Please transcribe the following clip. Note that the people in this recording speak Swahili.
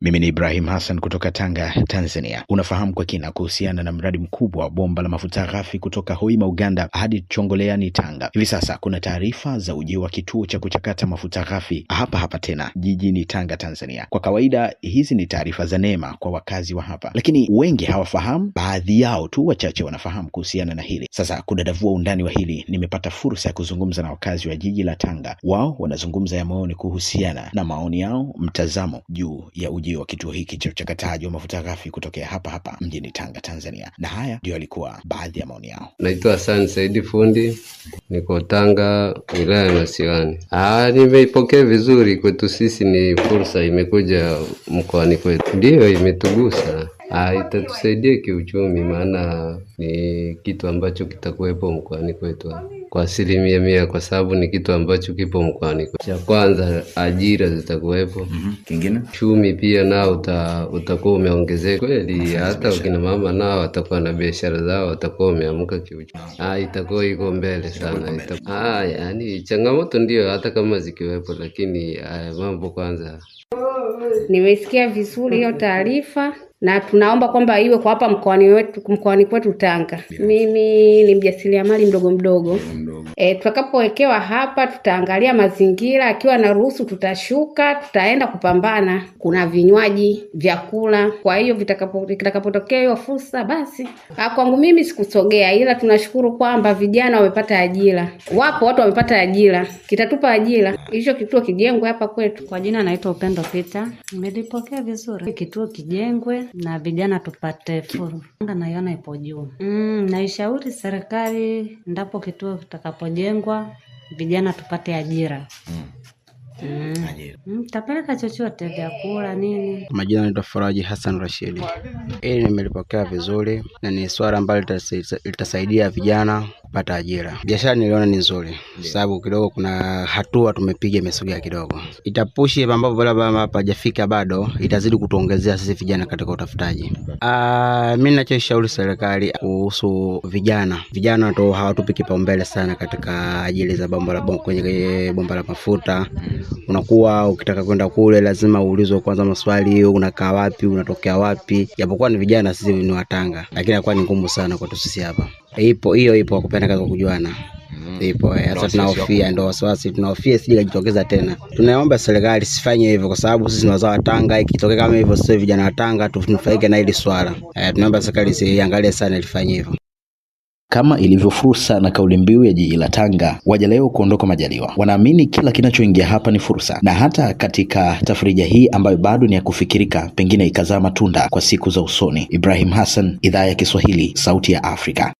Mimi ni Ibrahim Hassan kutoka Tanga, Tanzania. Unafahamu kwa kina kuhusiana na mradi mkubwa wa bomba la mafuta ghafi kutoka Hoima, Uganda hadi Chongoleani, Tanga. Hivi sasa kuna taarifa za ujio wa kituo cha kuchakata mafuta ghafi hapa tena jijini Tanga, Tanzania. Kwa kawaida hizi ni taarifa za neema kwa wakazi wa hapa, lakini wengi hawafahamu, baadhi yao tu wachache wanafahamu kuhusiana na hili. Sasa kudadavua undani wa hili, nimepata fursa ya kuzungumza na wakazi wa jiji la Tanga. Wao wanazungumza ya maoni kuhusiana na maoni yao, mtazamo juu ya ujio wa kituo hiki cha uchakataji wa mafuta ghafi kutokea hapa mjini Tanga, Tanzania. Na haya ndio alikuwa baadhi ya maoni yao. Naitwa Hassan Saidi Fundi, niko Tanga, wilaya ya Masiwani. Nimeipokea vizuri, kwetu sisi ni fursa imekuja mkoani kwetu. Ndio imetugusa. Itatusaidia kiuchumi, maana ni kitu ambacho kitakuwepo mkoani kwetu kwa 100%, kwa sababu ni kitu ambacho kipo mkoani kwetu. Cha kwanza ajira zitakuwepo. Kingine uchumi pia nao utakuwa umeongezeka kweli, hata wakina mama nao watakuwa na biashara zao, watakuwa wameamka kiuchumi. Itakuwa iko mbele sana. Yani changamoto ndio hata kama zikiwepo, lakini mambo kwanza. Nimesikia vizuri hiyo taarifa na tunaomba kwamba iwe kwa hapa mkoani kwetu Tanga. Mimi ni mjasiriamali mdogo. Tutakapowekewa hapa tutaangalia mazingira, akiwa na ruhusu tutashuka, tutaenda kupambana. Kuna vinywaji, vyakula. Kwa hiyo vitakapotokea hiyo fursa, basi kwangu mimi sikusogea, ila tunashukuru kwamba vijana wamepata ajira. Wapo watu wamepata ajira. Kitatupa ajira. Hicho kituo kijengwe hapa kwetu. Kwa jina naitwa Upendo Peter. Nimelipokea vizuri. Kituo kijengwe na vijana tupate fursa. Naiona ipo juu. Naishauri serikali ndapo kituo kitakapojengwa vijana tupate ajira. Tapeleka chochote, vyakula nini. Majina naitwa Faraji Hassan Rashidi. Hili nimelipokea vizuri na ni swala ambalo litasaidia vijana kupata ajira. Biashara niliona ni nzuri, sababu kidogo kuna hatua tumepiga imesogea kidogo. Itapushi ambapo bado hapajafika bado, itazidi kutuongezea sisi vijana katika utafutaji. Mimi ninachoshauri serikali kuhusu vijana ndio hawatupi kipaumbele sana katika ajili za kwenye bomba la mafuta. Unakuwa ukitaka kwenda kule lazima uulizwe kwanza maswali, unakaa wapi, unatokea wapi. Japokuwa ni vijana sisi ni Watanga, lakini inakuwa ni ngumu sana kwetu sisi hapa. Ipo kupenda kazi kujuana. Ipo sasa tunahofia, ndio wasiwasi tunahofia sije kujitokeza tena. Tunaomba serikali sifanye hivyo, kwa sababu sisi ni wazao wa Tanga. Ikitokea kama hivyo sisi vijana wa Tanga tunufaike na hili swala. Tunaomba serikali iangalie sana ilifanye hivyo. Kama ilivyo fursa na kauli mbiu ya jiji la Tanga, waja leo kuondoka majaliwa. Wanaamini kila kinachoingia hapa ni fursa, na hata katika tafrija hii ambayo bado ni ya kufikirika, pengine ikazaa matunda kwa siku za usoni. Ibrahim Hassan, Idhaa ya Kiswahili, Sauti ya Afrika.